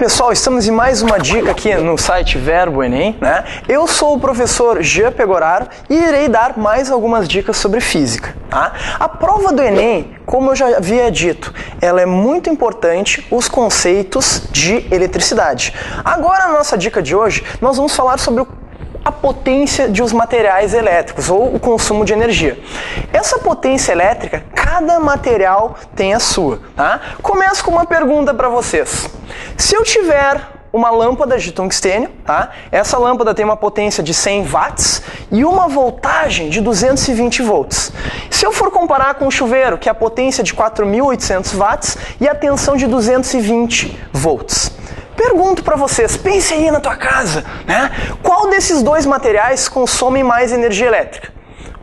pessoal, estamos em mais uma dica aqui no site Verbo Enem, né? Eu sou o professor Jean Pegoraro e irei dar mais algumas dicas sobre física, tá? A prova do Enem, como eu já havia dito, ela é muito importante, os conceitos de eletricidade. Agora, na nossa dica de hoje, nós vamos falar sobre a potência de os materiais elétricos, ou o consumo de energia. Essa potência elétrica, cada material tem a sua, tá? Começo com uma pergunta para vocês. Se eu tiver uma lâmpada de tungstênio, tá? Essa lâmpada tem uma potência de 100 watts e uma voltagem de 220 volts. Se eu for comparar com o chuveiro, que é a potência de 4.800 watts e a tensão de 220 volts. Pergunto para vocês, pense aí na tua casa, né? Qual desses dois materiais consomem mais energia elétrica?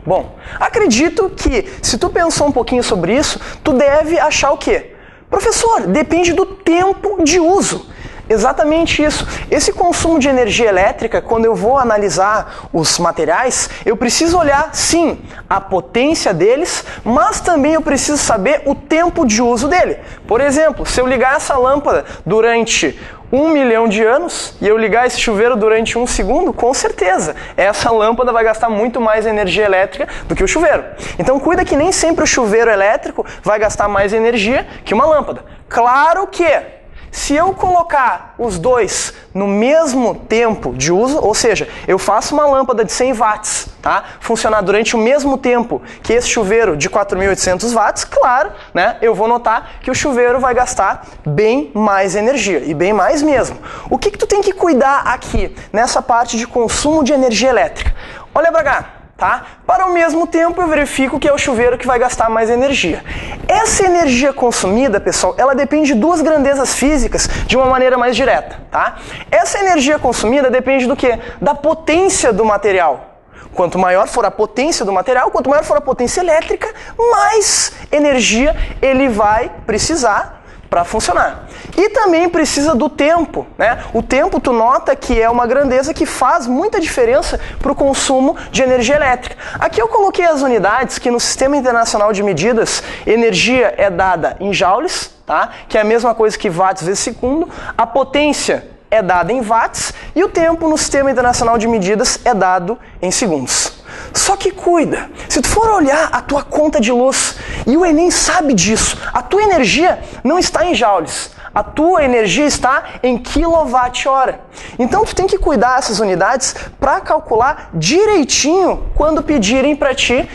Bom, acredito que se tu pensou um pouquinho sobre isso, tu deve achar o quê? Professor, depende do tempo de uso. Exatamente isso. Esse consumo de energia elétrica, quando eu vou analisar os materiais, eu preciso olhar, sim, a potência deles, mas também eu preciso saber o tempo de uso dele. Por exemplo, se eu ligar essa lâmpada durante 1 milhão de anos e eu ligar esse chuveiro durante 1 segundo, com certeza, essa lâmpada vai gastar muito mais energia elétrica do que o chuveiro. Então cuida que nem sempre o chuveiro elétrico vai gastar mais energia que uma lâmpada. Claro que se eu colocar os dois no mesmo tempo de uso, ou seja, eu faço uma lâmpada de 100 watts, tá? Funcionar durante o mesmo tempo que esse chuveiro de 4.800 watts, claro, né? Eu vou notar que o chuveiro vai gastar bem mais energia, e bem mais mesmo. O que tu tem que cuidar aqui, nessa parte de consumo de energia elétrica? Olha pra cá. Tá? Para o mesmo tempo eu verifico que é o chuveiro que vai gastar mais energia. Essa energia consumida, pessoal, ela depende de duas grandezas físicas de uma maneira mais direta. Tá? Essa energia consumida depende do quê? Da potência do material. Quanto maior for a potência do material, quanto maior for a potência elétrica, mais energia ele vai precisar para funcionar. E também precisa do tempo, né? O tempo tu nota que é uma grandeza que faz muita diferença para o consumo de energia elétrica. Aqui eu coloquei as unidades que no Sistema Internacional de Medidas, energia é dada em joules, tá? Que é a mesma coisa que watts vezes segundo. A potência é dada em watts e o tempo no Sistema Internacional de Medidas é dado em segundos. Só que cuida, se tu for olhar a tua conta de luz, e o Enem sabe disso, a tua energia não está em joules, a tua energia está em quilowatt-hora. Então tu tem que cuidar dessas unidades para calcular direitinho quando pedirem para ti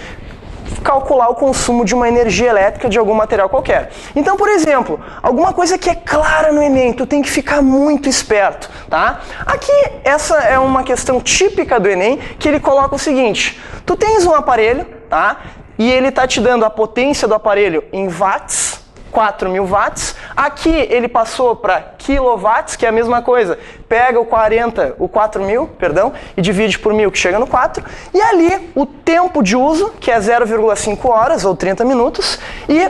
calcular o consumo de uma energia elétrica de algum material qualquer. Então, por exemplo, alguma coisa que é clara no Enem, tu tem que ficar muito esperto, tá? Aqui, essa é uma questão típica do Enem, que ele coloca o seguinte: tu tens um aparelho, tá? E ele tá te dando a potência do aparelho em watts, 4.000 watts. Aqui ele passou para quilowatts, que é a mesma coisa. Pega o 4.000, e divide por 1.000, que chega no 4. E ali o tempo de uso, que é 0,5 horas ou 30 minutos. E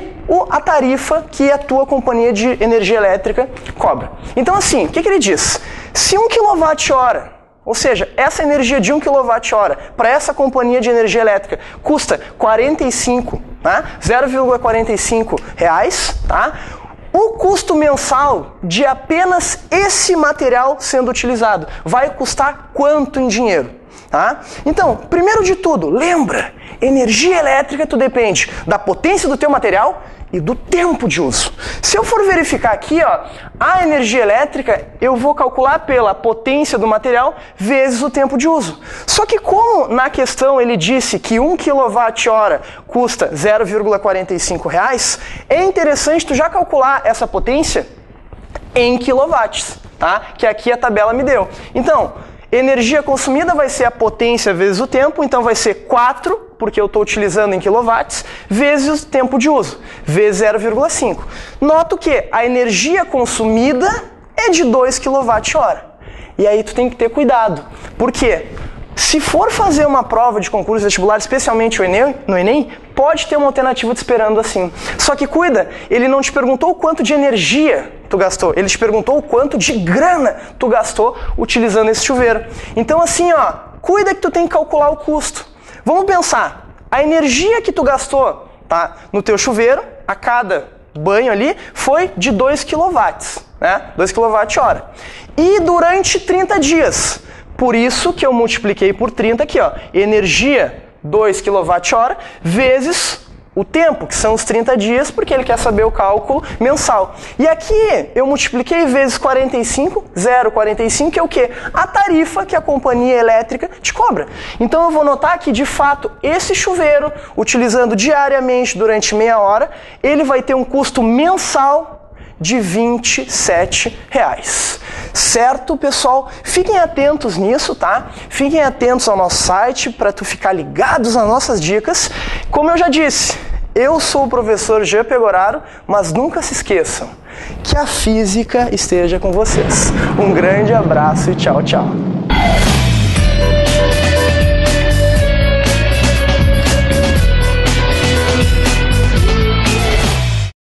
a tarifa que a tua companhia de energia elétrica cobra. Então assim, o que ele diz? Se 1 kWh, ou seja, essa energia de 1 kWh para essa companhia de energia elétrica custa 45, tá? 0,45 reais, tá? O custo mensal de apenas esse material sendo utilizado vai custar quanto em dinheiro? Tá? Então, primeiro de tudo, lembra, energia elétrica tu depende da potência do teu material e do tempo de uso. Se eu for verificar aqui, ó, a energia elétrica, eu vou calcular pela potência do material vezes o tempo de uso. Só que como na questão ele disse que 1 kWh custa 0,45 reais, é interessante tu já calcular essa potência em quilowatts, tá? Que aqui a tabela me deu. Então, energia consumida vai ser a potência vezes o tempo, então vai ser 4, porque eu estou utilizando em quilowatts, vezes o tempo de uso, vezes 0,5. Noto que a energia consumida é de 2 kWh. E aí tu tem que ter cuidado. Por quê? Se for fazer uma prova de concurso vestibular, especialmente no Enem, pode ter uma alternativa te esperando assim. Só que cuida, ele não te perguntou o quanto de energia tu gastou, ele te perguntou o quanto de grana tu gastou utilizando esse chuveiro. Então assim, ó, cuida que tu tem que calcular o custo. Vamos pensar, a energia que tu gastou, tá, no teu chuveiro, a cada banho ali foi de 2 kW, né? 2 kWh. E durante 30 dias. Por isso que eu multipliquei por 30 aqui, ó. Energia 2 kWh vezes o tempo, que são os 30 dias, porque ele quer saber o cálculo mensal. E aqui eu multipliquei vezes 45, 0,45, que é o quê? A tarifa que a companhia elétrica te cobra. Então eu vou notar que, de fato, esse chuveiro, utilizando diariamente durante meia hora, ele vai ter um custo mensal de R$ 27. Certo, pessoal? Fiquem atentos nisso, tá? Fiquem atentos ao nosso site para tu ficar ligados nas nossas dicas. Como eu já disse, eu sou o professor Jean Pegoraro, mas nunca se esqueçam que a física esteja com vocês. Um grande abraço e tchau, tchau.